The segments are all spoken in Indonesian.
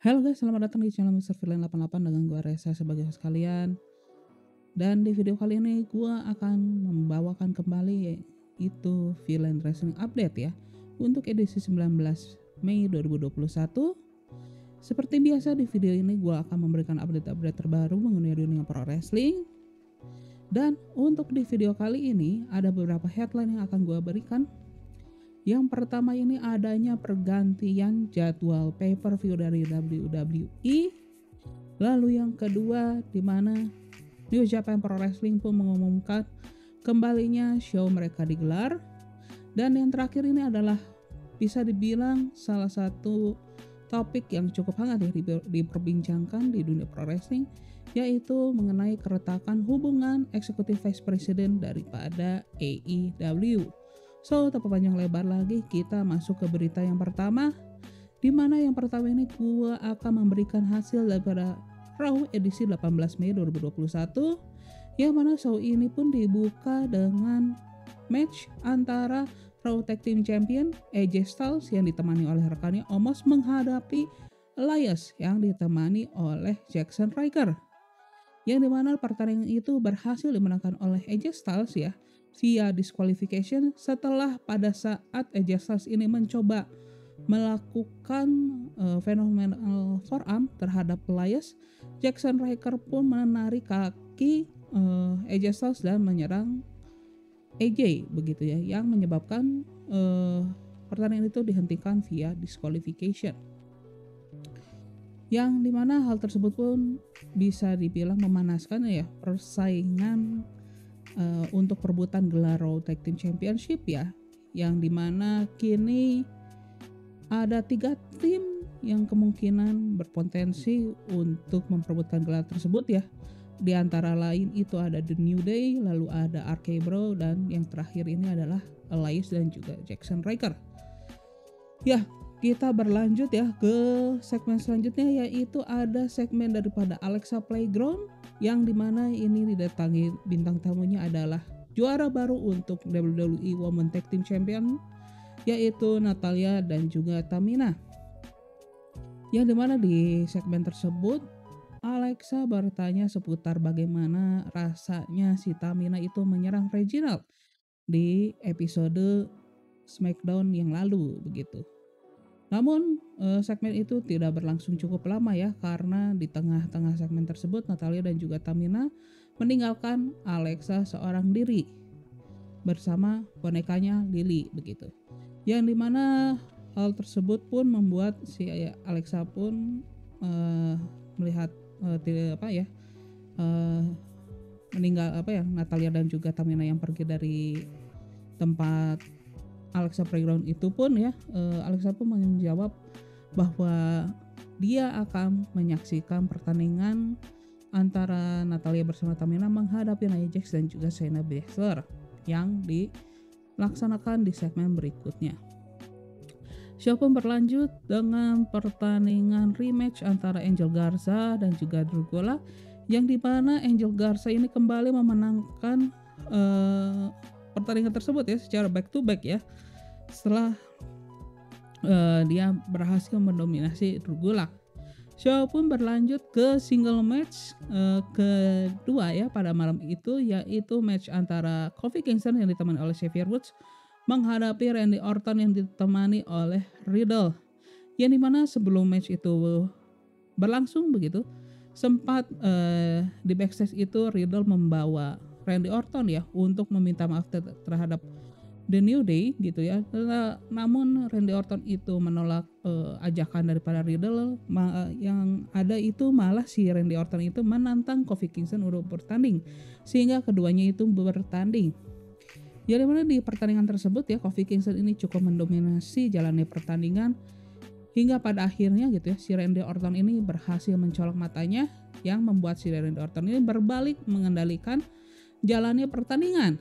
Halo guys, selamat datang di channel Mr. Villain 88 dengan gua Reza sebagai host kalian. Dan di video kali ini gua akan membawakan kembali itu Villain Wrestling Update ya untuk edisi 19 Mei 2021. Seperti biasa di video ini gua akan memberikan update-update terbaru mengenai dunia pro wrestling. Dan untuk di video kali ini ada beberapa headline yang akan gua berikan. Yang pertama ini adanya pergantian jadwal pay-per-view dari WWE. Lalu yang kedua di mana New Japan Pro Wrestling pun mengumumkan kembalinya show mereka digelar. Dan yang terakhir ini adalah bisa dibilang salah satu topik yang cukup hangat ya diperbincangkan di dunia pro wrestling, yaitu mengenai keretakan hubungan eksekutif vice president daripada AEW. So, tanpa panjang lebar lagi, kita masuk ke berita yang pertama. Di mana yang pertama ini gua akan memberikan hasil daripada Raw edisi 18 Mei 2021. Yang mana show ini pun dibuka dengan match antara Raw Tag Team Champion AJ Styles yang ditemani oleh rekannya Omos menghadapi Elias yang ditemani oleh Jackson Ryker. Yang dimana pertandingan itu berhasil dimenangkan oleh AJ Styles ya via disqualification setelah pada saat AJ Styles ini mencoba melakukan phenomenal forearm terhadap Elias. Jackson Ryker pun menarik kaki AJ Styles dan menyerang AJ begitu ya, yang menyebabkan pertandingan itu dihentikan via disqualification. Yang dimana hal tersebut pun bisa dibilang memanaskan ya persaingan untuk perebutan gelar Raw Tag Team Championship ya, yang dimana kini ada 3 tim yang kemungkinan berpotensi untuk memperebutkan gelar tersebut ya. Di antara lain itu ada The New Day, lalu ada RK Bro, dan yang terakhir ini adalah Elias dan juga Jackson Ryker. Ya, kita berlanjut ya ke segmen selanjutnya, yaitu ada segmen daripada Alexa Playground, yang dimana ini didatangi bintang tamunya adalah juara baru untuk WWE Women Tag Team Champion, yaitu Natalya dan juga Tamina. Yang dimana di segmen tersebut Alexa bertanya seputar bagaimana rasanya si Tamina itu menyerang Reginald di episode SmackDown yang lalu begitu. Namun segmen itu tidak berlangsung cukup lama ya, karena di tengah-tengah segmen tersebut Natalya dan juga Tamina meninggalkan Alexa seorang diri bersama bonekanya Lily begitu. Yang dimana hal tersebut pun membuat si Alexa pun melihat meninggal Natalya dan juga Tamina yang pergi dari tempat Alexa Playground itu pun ya, Alexa pun menjawab bahwa dia akan menyaksikan pertandingan antara Natalya bersama Tamina menghadapi Nia Jax dan juga Shayna Baszler yang dilaksanakan di segmen berikutnya. Show pun berlanjut dengan pertandingan rematch antara Angel Garza dan juga Drew Gulak, yang dimana Angel Garza ini kembali memenangkan pertandingan tersebut ya secara back to back ya, setelah dia berhasil mendominasi Drew Gulak. Show pun berlanjut ke single match kedua ya pada malam itu, yaitu match antara Kofi Kingston yang ditemani oleh Xavier Woods menghadapi Randy Orton yang ditemani oleh Riddle. Yang dimana sebelum match itu berlangsung begitu, sempat di backstage itu Riddle membawa Randy Orton ya untuk meminta maaf terhadap The New Day gitu ya. Namun Randy Orton itu menolak ajakan daripada Riddle. Yang ada itu malah si Randy Orton itu menantang Kofi Kingston untuk bertanding, sehingga keduanya itu bertanding. Jadi mana di pertandingan tersebut ya, Kofi Kingston ini cukup mendominasi jalannya pertandingan hingga pada akhirnya gitu ya, si Randy Orton ini berhasil mencolok matanya, yang membuat si Randy Orton ini berbalik mengendalikan jalannya pertandingan.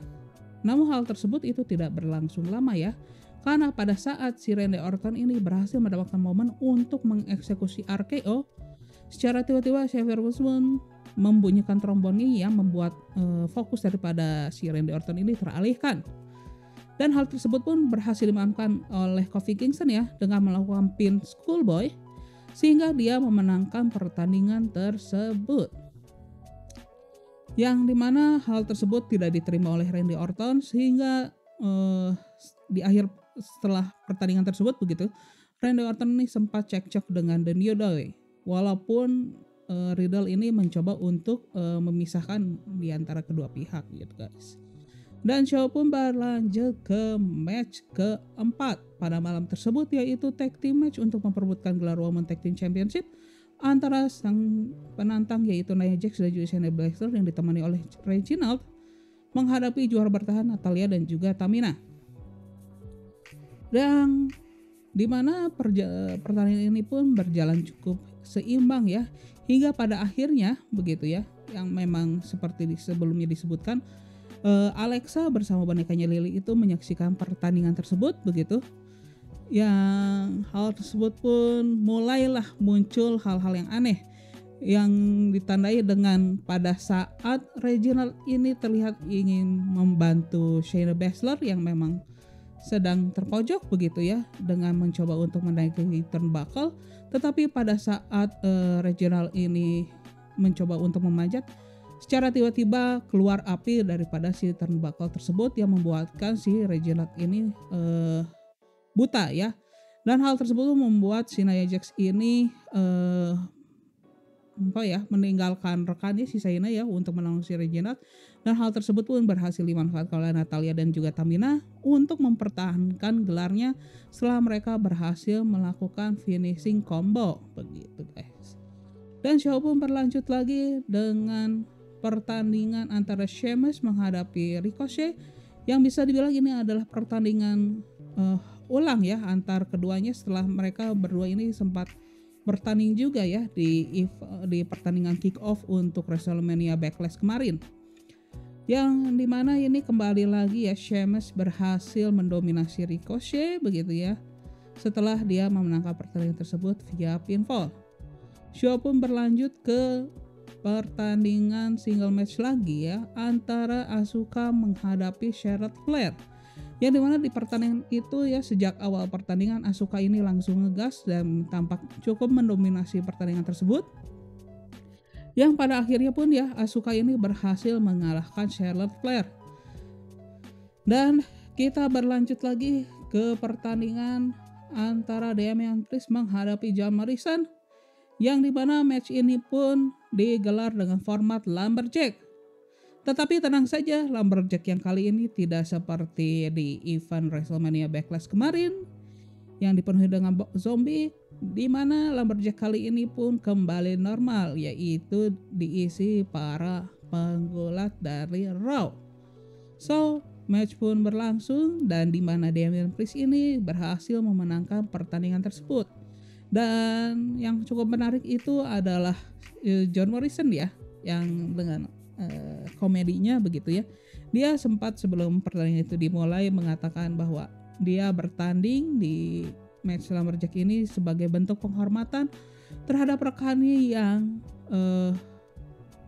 Namun hal tersebut itu tidak berlangsung lama ya, karena pada saat si Randy Orton ini berhasil mendapatkan momen untuk mengeksekusi RKO, secara tiba-tiba Xavier Woods membunyikan trombonnya yang membuat fokus daripada si Randy Orton ini teralihkan. Dan hal tersebut pun berhasil dimakamkan oleh Kofi Kingston ya dengan melakukan pin Schoolboy sehingga dia memenangkan pertandingan tersebut. Yang dimana hal tersebut tidak diterima oleh Randy Orton, sehingga di akhir setelah pertandingan tersebut begitu, Randy Orton ini sempat cekcok dengan The New Day, walaupun Riddle ini mencoba untuk memisahkan di antara kedua pihak gitu guys. Dan show pun berlanjut ke match keempat pada malam tersebut, yaitu tag team match untuk memperebutkan gelar Women's Tag Team Championship antara sang penantang yaitu Nia Jax dan juga Shayna Baszler yang ditemani oleh Reginald menghadapi juara bertahan Natalya dan juga Tamina. Dan dimana pertandingan ini pun berjalan cukup seimbang ya, hingga pada akhirnya begitu ya, yang memang seperti sebelumnya disebutkan, Alexa bersama bonekanya Lily itu menyaksikan pertandingan tersebut begitu. Yang hal tersebut pun mulailah muncul hal-hal yang aneh yang ditandai dengan pada saat Reginald ini terlihat ingin membantu Shayna Baszler yang memang sedang terpojok begitu ya, dengan mencoba untuk menaiki turnbuckle, tetapi pada saat Reginald ini mencoba untuk memanjat, secara tiba-tiba keluar api daripada si turnbuckle tersebut yang membuatkan si Reginald ini buta ya. Dan hal tersebut membuat si Nia Jax ini meninggalkan rekannya si Shayna ya untuk menolong si Reginald, dan hal tersebut pun berhasil dimanfaatkan oleh Natalya dan juga Tamina untuk mempertahankan gelarnya setelah mereka berhasil melakukan finishing combo begitu guys. Dan show pun berlanjut lagi dengan pertandingan antara Sheamus menghadapi Ricochet, yang bisa dibilang ini adalah pertandingan ulang ya antar keduanya setelah mereka berdua ini sempat bertanding juga ya di pertandingan kick off untuk WrestleMania Backlash kemarin, yang dimana ini kembali lagi ya Sheamus berhasil mendominasi Ricochet begitu ya setelah dia memenangkan pertandingan tersebut via pinfall. Show pun berlanjut ke pertandingan single match lagi ya antara Asuka menghadapi Charlotte Flair, yang dimana di pertandingan itu ya sejak awal pertandingan Asuka ini langsung ngegas dan tampak cukup mendominasi pertandingan tersebut, yang pada akhirnya pun ya Asuka ini berhasil mengalahkan Charlotte Flair. Dan kita berlanjut lagi ke pertandingan antara Damian Priest menghadapi John Morrison, yang dimana match ini pun digelar dengan format Lumberjack. Tetapi tenang saja, Lumberjack yang kali ini tidak seperti di event WrestleMania Backlash kemarin yang dipenuhi dengan zombie, di mana Lumberjack kali ini pun kembali normal, yaitu diisi para penggulat dari Raw. So, match pun berlangsung dan di mana Damian Priest ini berhasil memenangkan pertandingan tersebut. Dan yang cukup menarik itu adalah John Morrison ya, yang dengan komedinya begitu ya. Dia sempat sebelum pertandingan itu dimulai mengatakan bahwa dia bertanding di match Lumberjack ini sebagai bentuk penghormatan terhadap rekannya yang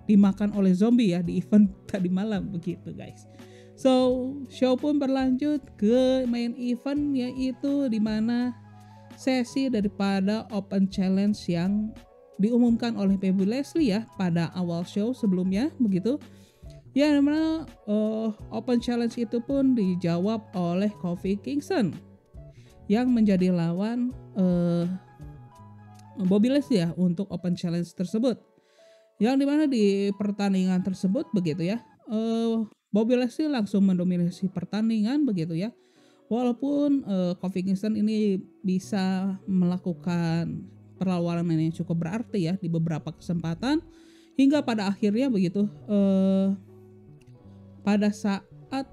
dimakan oleh zombie ya di event tadi malam begitu guys. So, show pun berlanjut ke main event, yaitu dimana sesi daripada Open Challenge yang diumumkan oleh Bobby Lashley ya pada awal show sebelumnya begitu. Ya, dimana Open Challenge itu pun dijawab oleh Kofi Kingston yang menjadi lawan Bobby Lashley ya untuk Open Challenge tersebut. Yang dimana di pertandingan tersebut begitu ya, Bobby Lashley langsung mendominasi pertandingan begitu ya. Walaupun Kofi Kingston ini bisa melakukan perlawanan yang cukup berarti ya di beberapa kesempatan, hingga pada akhirnya begitu pada saat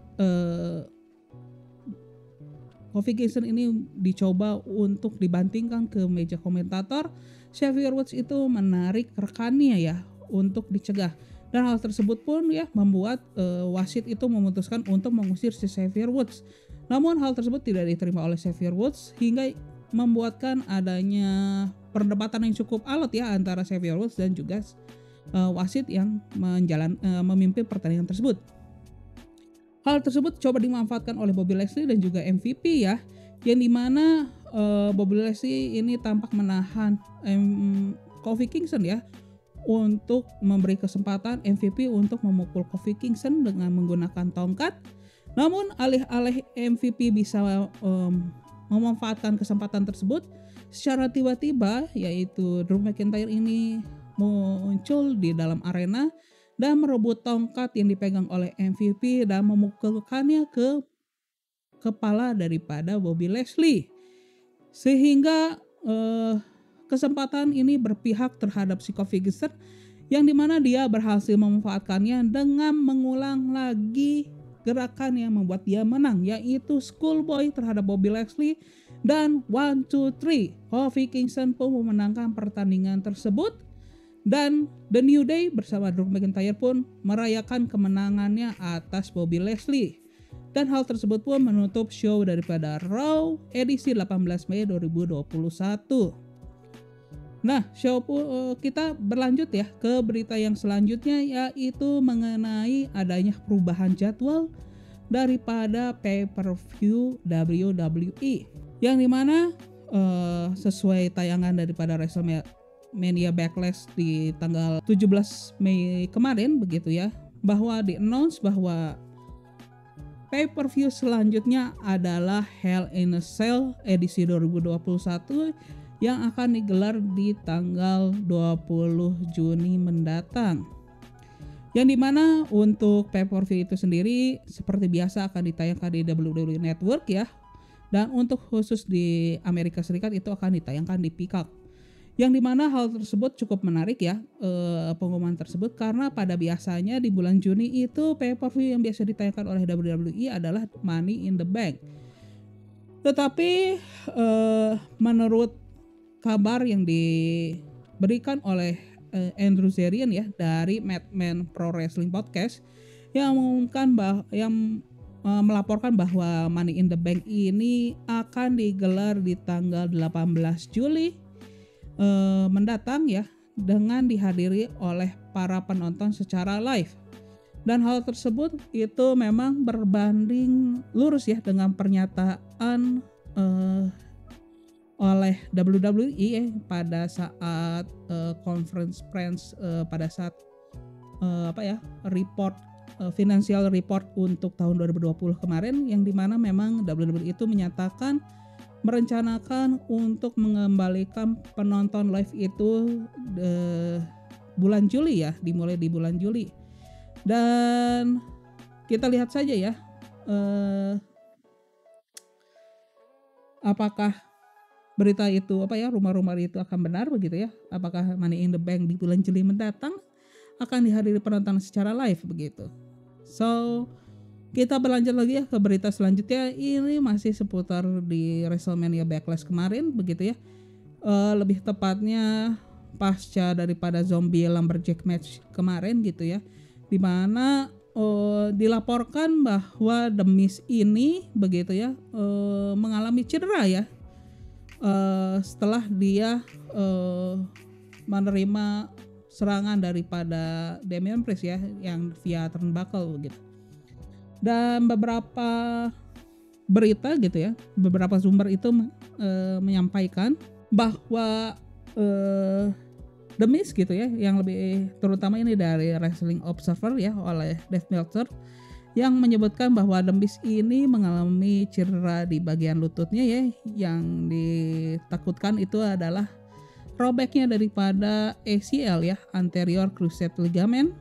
Kofi Kingston ini dicoba untuk dibantingkan ke meja komentator, Xavier Woods itu menarik rekannya ya untuk dicegah, dan hal tersebut pun ya membuat wasit itu memutuskan untuk mengusir si Xavier Woods. Namun hal tersebut tidak diterima oleh Xavier Woods hingga membuatkan adanya perdebatan yang cukup alot ya antara Xavier Woods dan juga wasit yang memimpin pertandingan tersebut. Hal tersebut coba dimanfaatkan oleh Bobby Lashley dan juga MVP ya, yang dimana Bobby Lashley ini tampak menahan Kofi Kingston ya untuk memberi kesempatan MVP untuk memukul Kofi Kingston dengan menggunakan tongkat. Namun alih-alih MVP bisa memanfaatkan kesempatan tersebut, secara tiba-tiba yaitu Drew McIntyre ini muncul di dalam arena dan merebut tongkat yang dipegang oleh MVP dan memukulkannya ke kepala daripada Bobby Lashley. Sehingga kesempatan ini berpihak terhadap si Kofi Kingston yang dimana dia berhasil memanfaatkannya dengan mengulang lagi gerakan yang membuat dia menang, yaitu Schoolboy terhadap Bobby Lashley dan 1, 2, 3. Kofi Kingston pun memenangkan pertandingan tersebut dan The New Day bersama Drew McIntyre pun merayakan kemenangannya atas Bobby Lashley. Dan hal tersebut pun menutup show daripada Raw edisi 18 Mei 2021. Nah, show kita berlanjut ya ke berita yang selanjutnya, yaitu mengenai adanya perubahan jadwal daripada pay-per-view WWE. Yang dimana sesuai tayangan daripada WrestleMania Backlash di tanggal 17 Mei kemarin begitu ya, bahwa di-announce bahwa pay-per-view selanjutnya adalah Hell in a Cell edisi 2021 yang akan digelar di tanggal 20 Juni mendatang. Yang dimana untuk pay-per-view itu sendiri seperti biasa akan ditayangkan di WWE Network ya. Dan untuk khusus di Amerika Serikat itu akan ditayangkan di Peacock. Yang dimana hal tersebut cukup menarik ya, pengumuman tersebut, karena pada biasanya di bulan Juni itu pay-per-view yang biasa ditayangkan oleh WWE adalah Money in the Bank. Tetapi menurut kabar yang diberikan oleh Andrew Zarian ya dari Madman Pro Wrestling Podcast yang mengumumkan melaporkan bahwa Money in the Bank ini akan digelar di tanggal 18 Juli mendatang ya, dengan dihadiri oleh para penonton secara live. Dan hal tersebut itu memang berbanding lurus ya dengan pernyataan oleh WWE pada saat conference press pada saat report financial report untuk tahun 2020 kemarin, yang dimana memang WWE itu menyatakan merencanakan untuk mengembalikan penonton live itu bulan Juli ya, dimulai di bulan Juli. Dan kita lihat saja ya apakah berita itu rumor-rumor itu akan benar begitu ya, apakah Money in the Bank di bulan Juli mendatang akan dihadiri penonton secara live begitu. So kita berlanjut lagi ya ke berita selanjutnya. Ini masih seputar di WrestleMania Backlash kemarin begitu ya, lebih tepatnya pasca daripada Zombie Lumberjack match kemarin gitu ya, dimana dilaporkan bahwa The Miz ini begitu ya mengalami cedera ya setelah dia menerima serangan daripada Damian Priest ya yang via turnbuckle begitu. Dan beberapa berita gitu ya, beberapa sumber itu menyampaikan bahwa The Miz gitu ya, yang lebih terutama ini dari Wrestling Observer ya oleh Dave Meltzer, yang menyebutkan bahwa The Miz ini mengalami cedera di bagian lututnya ya, yang ditakutkan itu adalah robeknya daripada ACL ya, anterior cruciate ligament,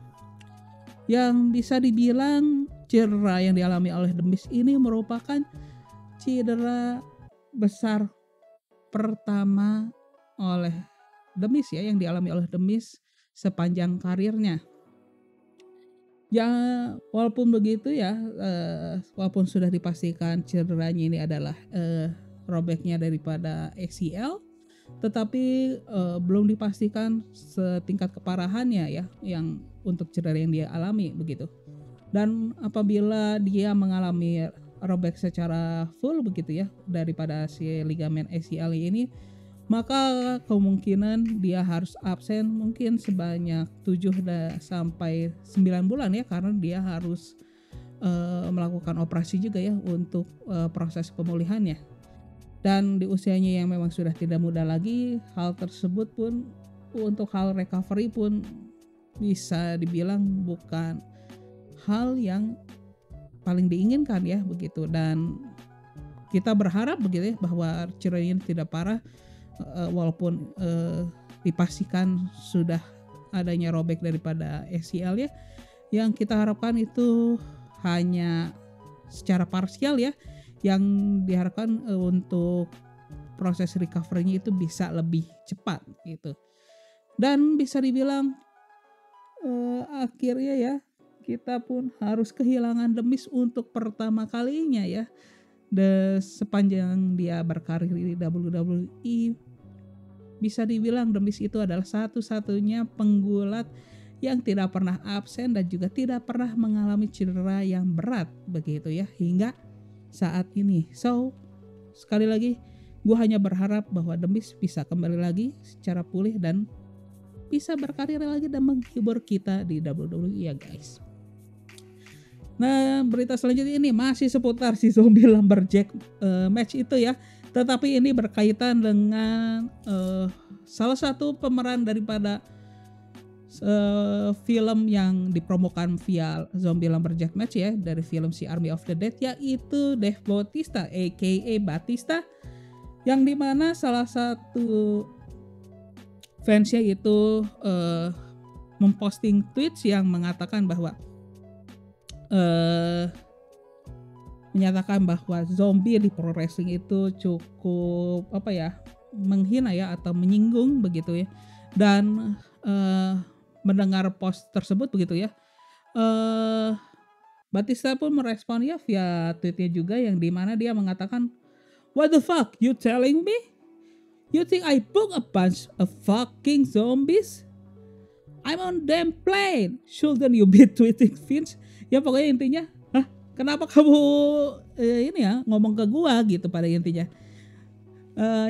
yang bisa dibilang cedera yang dialami oleh The Miz ini merupakan cedera besar pertama oleh The Miz ya, yang dialami oleh The Miz sepanjang karirnya. Ya walaupun begitu ya, walaupun sudah dipastikan cederanya ini adalah robeknya daripada ACL, tetapi belum dipastikan setingkat keparahannya ya, yang untuk cedera yang dia alami begitu. Dan apabila dia mengalami robek secara full begitu ya daripada si ligamen ACL ini, maka kemungkinan dia harus absen mungkin sebanyak 7 sampai 9 bulan ya, karena dia harus melakukan operasi juga ya untuk proses pemulihannya. dan di usianya yang memang sudah tidak muda lagi, hal tersebut pun untuk hal recovery pun bisa dibilang bukan hal yang paling diinginkan ya begitu. Dan kita berharap begitu ya bahwa cedera ini tidak parah, walaupun dipastikan sudah adanya robek daripada ACL ya. Yang kita harapkan itu hanya secara parsial ya, yang diharapkan untuk proses recovery-nya itu bisa lebih cepat gitu. Dan bisa dibilang akhirnya ya kita pun harus kehilangan The Miz untuk pertama kalinya ya. Sepanjang dia berkarir di WWE, bisa dibilang The Miz itu adalah satu-satunya penggulat yang tidak pernah absen dan juga tidak pernah mengalami cedera yang berat begitu ya hingga saat ini. So sekali lagi gue hanya berharap bahwa The Miz bisa kembali lagi secara pulih dan bisa berkarir lagi dan menghibur kita di WWE ya guys. Nah, berita selanjutnya ini masih seputar si Zombie Lumberjack match itu ya. Tetapi ini berkaitan dengan salah satu pemeran daripada film yang dipromokan via Zombie Lumberjack match ya, dari film si Army of the Dead, yaitu Dave Bautista aka Batista, yang dimana salah satu fansnya itu memposting tweets yang mengatakan bahwa menyatakan bahwa zombie di pro wrestling itu cukup menghina ya atau menyinggung begitu ya. Dan mendengar post tersebut begitu ya, Batista pun merespon ya via tweetnya juga, yang dimana dia mengatakan, "What the fuck you telling me? You think I book a bunch of fucking zombies? I'm on damn plane. Shouldn't you be tweeting Vince?" Ya pokoknya intinya, kenapa kamu ngomong ke gua gitu pada intinya.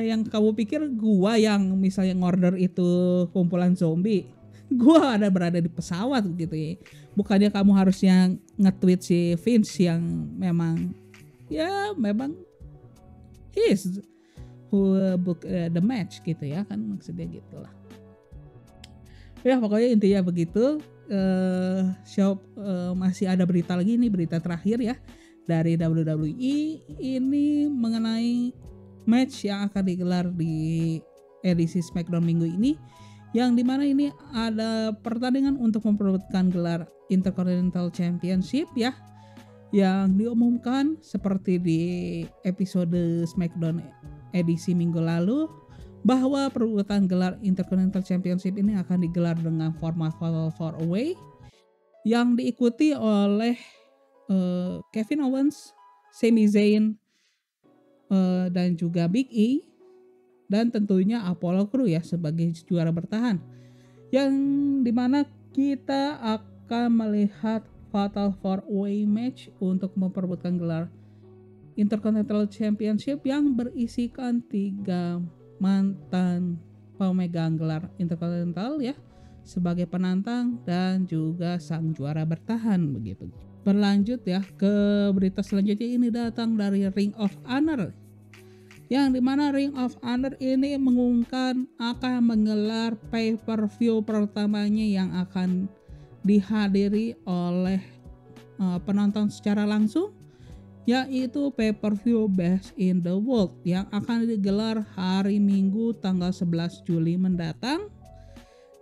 Yang kamu pikir gua yang misalnya ngorder itu kumpulan zombie, gua berada di pesawat gitu ya. Bukannya kamu harusnya nge-tweet si Vince yang memang he's who book the match gitu ya kan, maksudnya gitulah. Ya pokoknya intinya begitu. Show masih ada berita lagi, ini berita terakhir ya dari WWE ini mengenai match yang akan digelar di edisi SmackDown minggu ini, yang dimana ini ada pertandingan untuk memperebutkan gelar Intercontinental Championship ya, yang diumumkan seperti di episode SmackDown edisi minggu lalu, bahwa perebutan gelar Intercontinental Championship ini akan digelar dengan format Fatal 4-Way yang diikuti oleh Kevin Owens, Sami Zayn, dan juga Big E, dan tentunya Apollo Crews ya sebagai juara bertahan, yang dimana kita akan melihat Fatal 4-Way match untuk memperebutkan gelar Intercontinental Championship yang berisikan 3 mantan pemegang gelar Intercontinental ya sebagai penantang dan juga sang juara bertahan begitu. Berlanjut ya ke berita selanjutnya, ini datang dari Ring of Honor, yang dimana Ring of Honor ini mengumumkan akan menggelar pay-per-view pertamanya yang akan dihadiri oleh penonton secara langsung, yaitu pay-per-view Best in the World yang akan digelar hari Minggu tanggal 11 Juli mendatang.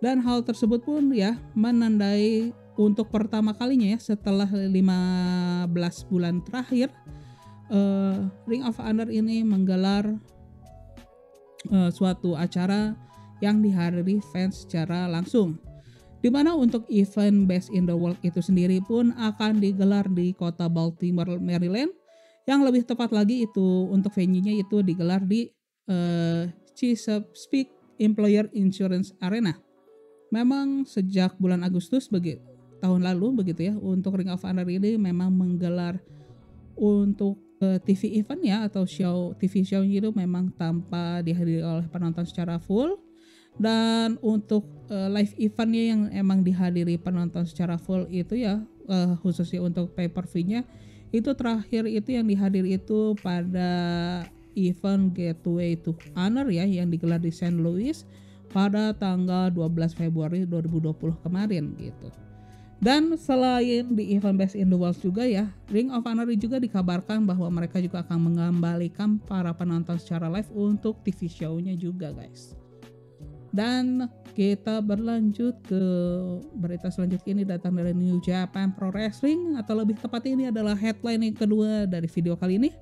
Dan hal tersebut pun ya menandai untuk pertama kalinya ya setelah 15 bulan terakhir Ring of Honor ini menggelar suatu acara yang dihadiri fans secara langsung, dimana untuk event Best in the World itu sendiri pun akan digelar di kota Baltimore, Maryland, yang lebih tepat lagi itu untuk venue-nya itu digelar di Chesapeake Employer Insurance Arena. Memang sejak bulan Agustus tahun lalu begitu ya, untuk Ring of Honor ini memang menggelar untuk TV event ya atau TV show itu memang tanpa dihadiri oleh penonton secara full. Dan untuk live eventnya yang emang dihadiri penonton secara full itu ya khususnya untuk pay per view-nya itu terakhir itu yang dihadiri itu pada event Gateway to Honor ya yang digelar di St. Louis pada tanggal 12 Februari 2020 kemarin gitu. Dan selain di event Best in the World juga ya, Ring of Honor juga dikabarkan bahwa mereka juga akan mengembalikan para penonton secara live untuk TV show-nya juga guys. Dan kita berlanjut ke berita selanjutnya, ini datang dari New Japan Pro Wrestling, atau lebih tepatnya ini adalah headline yang kedua dari video kali ini,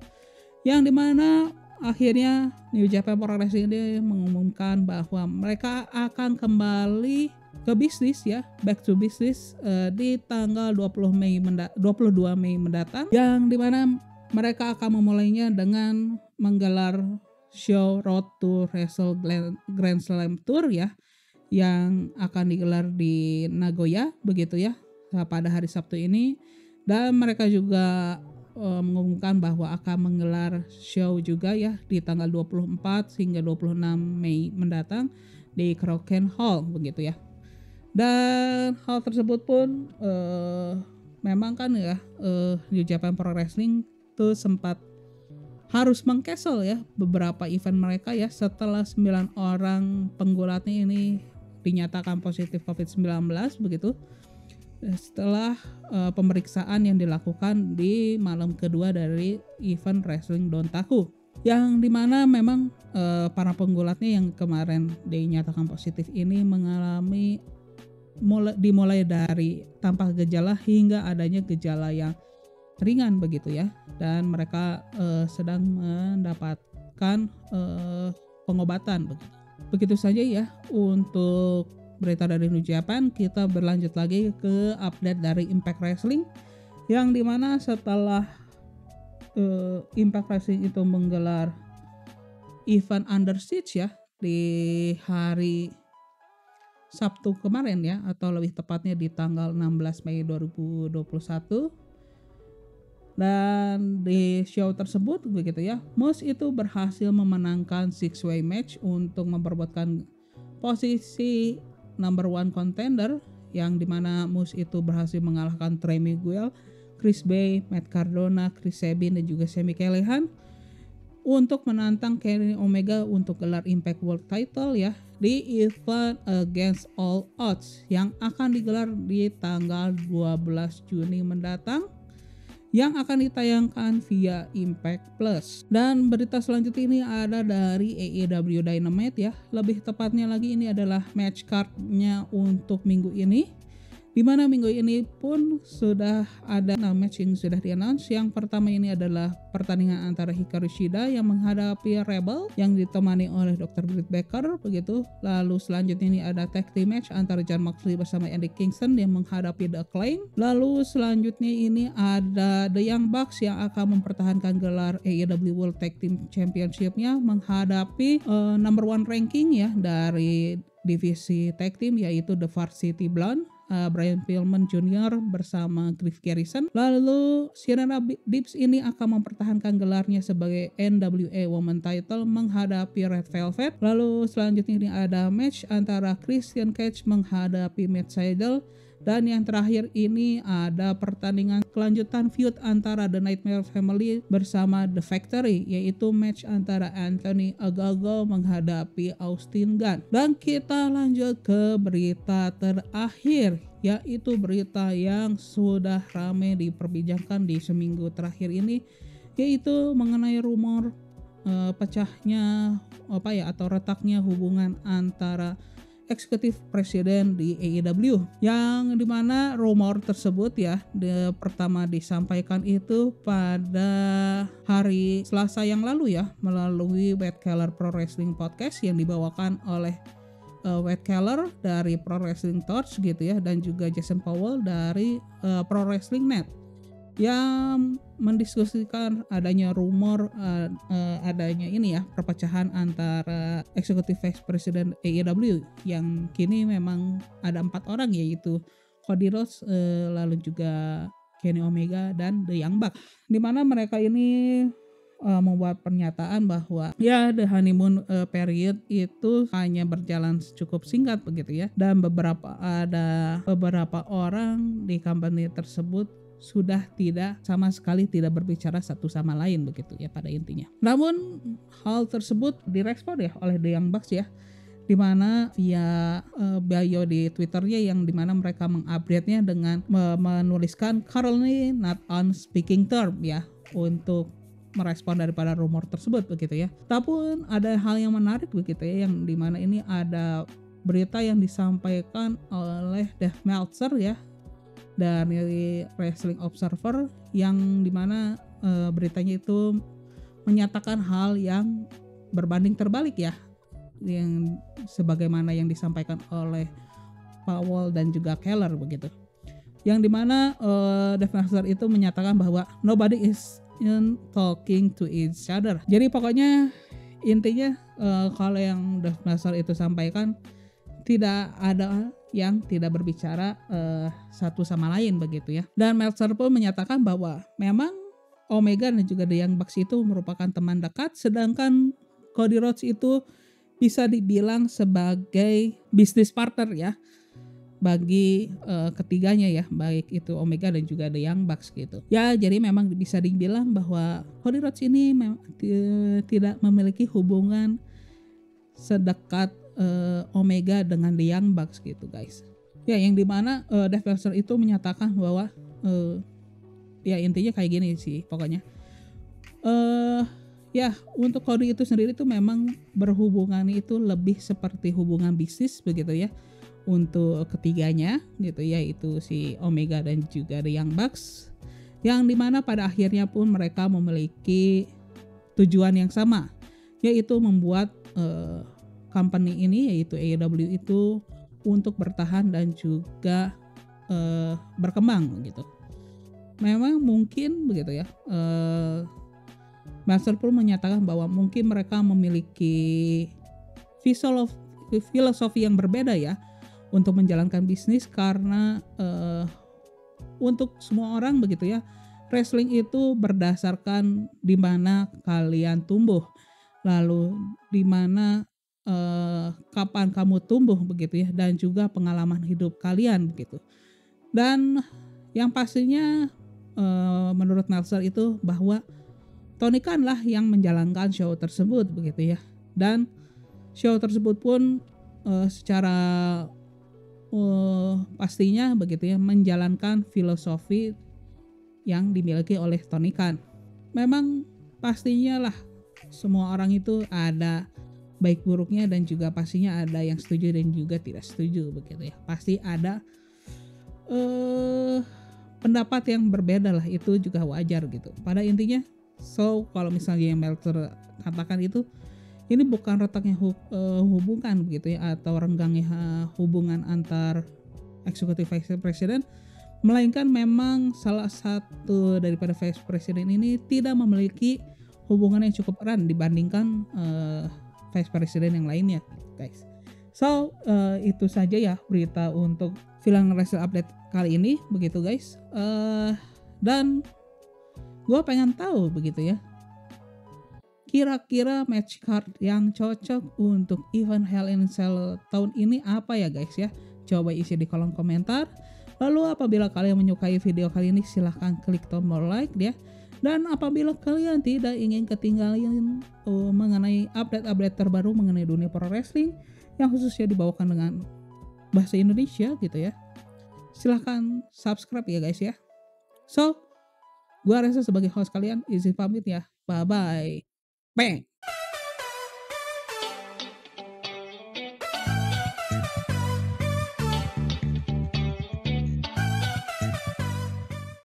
yang dimana akhirnya New Japan Pro Wrestling ini mengumumkan bahwa mereka akan kembali ke bisnis ya, back to business di tanggal 22 Mei mendatang, yang dimana mereka akan memulainya dengan menggelar show Road to Wrestle Grand Slam Tour ya, yang akan digelar di Nagoya begitu ya pada hari Sabtu ini. Dan mereka juga mengumumkan bahwa akan menggelar show juga ya di tanggal 24 hingga 26 Mei mendatang di Kroken Hall begitu ya. Dan hal tersebut pun memang kan ya New Japan Pro Wrestling tuh sempat harus meng-cancel ya beberapa event mereka ya setelah 9 orang penggulatnya ini dinyatakan positif COVID-19 begitu, setelah pemeriksaan yang dilakukan di malam kedua dari event Wrestling Dontaku, yang dimana memang para penggulatnya yang kemarin dinyatakan positif ini mengalami dimulai dari tanpa gejala hingga adanya gejala yang ringan begitu ya, dan mereka sedang mendapatkan pengobatan begitu saja ya untuk berita dari New Japan. Kita berlanjut lagi ke update dari Impact Wrestling, yang dimana setelah Impact Wrestling itu menggelar event Under Siege ya di hari Sabtu kemarin ya, atau lebih tepatnya di tanggal 16 Mei 2021. Dan di show tersebut begitu ya, Moose itu berhasil memenangkan 6-way match untuk memperebutkan posisi number 1 contender, yang dimana Moose itu berhasil mengalahkan Trey Miguel, Chris Bay, Matt Cardona, Chris Sabin, dan juga Sami Callihan untuk menantang Kenny Omega untuk gelar Impact World Title ya di event Against All Odds yang akan digelar di tanggal 12 Juni mendatang, yang akan ditayangkan via Impact Plus. Dan berita selanjutnya ini ada dari AEW Dynamite ya. Lebih tepatnya lagi ini adalah match card-nya untuk minggu ini, dimana minggu ini pun sudah ada 6 match yang sudah di-announce. Yang pertama ini adalah pertandingan antara Hikaru Shida yang menghadapi Rebel yang ditemani oleh Dr. Britt Baker begitu. Lalu selanjutnya ini ada tag team match antara Jon Moxley bersama Eddie Kingston yang menghadapi The Acclaim. Lalu selanjutnya ini ada The Young Bucks yang akan mempertahankan gelar AEW World Tag Team Championship-nya menghadapi number 1 ranking ya dari divisi tag team, yaitu The Varsity Blonde, Brian Pillman Jr. bersama Griff Garrison. Lalu Serena Deebs ini akan mempertahankan gelarnya sebagai NWA Women Title menghadapi Red Velvet. Lalu selanjutnya ini ada match antara Christian Cage menghadapi Matt Sydal. Dan yang terakhir ini ada pertandingan kelanjutan feud antara The Nightmare Family bersama The Factory, yaitu match antara Anthony Ogogo menghadapi Austin Gunn. Dan kita lanjut ke berita terakhir, yaitu berita yang sudah ramai diperbincangkan di seminggu terakhir ini, yaitu mengenai rumor pecahnya atau retaknya hubungan antara eksekutif presiden di AEW, yang dimana rumor tersebut ya pertama disampaikan itu pada hari Selasa yang lalu ya melalui Wade Keller Pro Wrestling Podcast yang dibawakan oleh Wade Keller dari Pro Wrestling Torch gitu ya, dan juga Jason Powell dari Pro Wrestling Net, yang mendiskusikan adanya rumor adanya ini ya perpecahan antara eksekutif vice president AEW yang kini memang ada 4 orang, yaitu Cody Rhodes, lalu juga Kenny Omega dan The Young Bucks, dimana mereka ini membuat pernyataan bahwa ya the honeymoon period itu hanya berjalan cukup singkat begitu ya, dan ada beberapa orang di company tersebut sudah tidak sama sekali tidak berbicara satu sama lain begitu ya pada intinya. Namun hal tersebut direspon ya oleh The Young Bucks ya, di mana via bio di Twitternya yang dimana mereka mengupdate-nya dengan menuliskan currently not on speaking term ya, untuk merespon daripada rumor tersebut begitu ya. Tapi ada hal yang menarik begitu ya, yang dimana ini ada berita yang disampaikan oleh Dave Meltzer ya, dari Wrestling Observer, yang dimana beritanya itu menyatakan hal yang berbanding terbalik ya, yang sebagaimana yang disampaikan oleh Powell dan juga Keller begitu, yang dimana Dave Meltzer itu menyatakan bahwa nobody is in talking to each other. Jadi pokoknya intinya kalau yang Dave Meltzer itu sampaikan, tidak ada yang tidak berbicara satu sama lain begitu ya. Dan Meltzer pun menyatakan bahwa memang Omega dan juga The Young Bucks itu merupakan teman dekat, sedangkan Cody Rhodes itu bisa dibilang sebagai bisnis partner ya bagi ketiganya ya, baik itu Omega dan juga The Young Bucks gitu. Ya jadi memang bisa dibilang bahwa Cody Rhodes ini tidak memiliki hubungan sedekat Omega dengan The Young Bucks gitu guys. Ya yang dimana Dave Meltzer itu menyatakan bahwa ya intinya kayak gini sih pokoknya. Ya untuk Cody itu sendiri tuh memang berhubungan itu lebih seperti hubungan bisnis begitu ya untuk ketiganya gitu, yaitu si Omega dan juga The Young Bucks, yang dimana pada akhirnya pun mereka memiliki tujuan yang sama, yaitu membuat company ini yaitu AEW itu untuk bertahan dan juga berkembang gitu. Memang mungkin begitu ya. Master pun menyatakan bahwa mungkin mereka memiliki filosofi yang berbeda ya untuk menjalankan bisnis, karena untuk semua orang begitu ya, wrestling itu berdasarkan di mana kalian tumbuh, lalu di mana kapan kamu tumbuh begitu ya, dan juga pengalaman hidup kalian begitu. Dan yang pastinya menurut Meltzer itu bahwa Tony Khan lah yang menjalankan show tersebut begitu ya, dan show tersebut pun secara pastinya begitu ya menjalankan filosofi yang dimiliki oleh Tony Khan. Memang pastinya lah semua orang itu ada baik buruknya, dan juga pastinya ada yang setuju dan juga tidak setuju begitu ya. Pasti ada pendapat yang berbeda lah, itu juga wajar gitu pada intinya. So kalau misalnya yang Meltzer katakan itu, ini bukan retaknya hubungan begitu ya, atau renggangnya hubungan antar eksekutif vice president, melainkan memang salah satu daripada vice president ini tidak memiliki hubungan yang cukup erat dibandingkan vice president yang lainnya guys. So itu saja ya berita untuk Film Wrestle Update kali ini begitu guys. Dan gue pengen tahu begitu ya, kira-kira match card yang cocok untuk event Hell in a Cell tahun ini apa ya guys ya. Coba isi di kolom komentar. Lalu apabila kalian menyukai video kali ini, silahkan klik tombol like ya. Dan apabila kalian tidak ingin ketinggalan mengenai update-update terbaru mengenai dunia pro wrestling yang khususnya dibawakan dengan bahasa Indonesia gitu ya, silahkan subscribe ya guys ya. So, gua Reza sebagai host kalian izin pamit ya. Bye bye. Bang.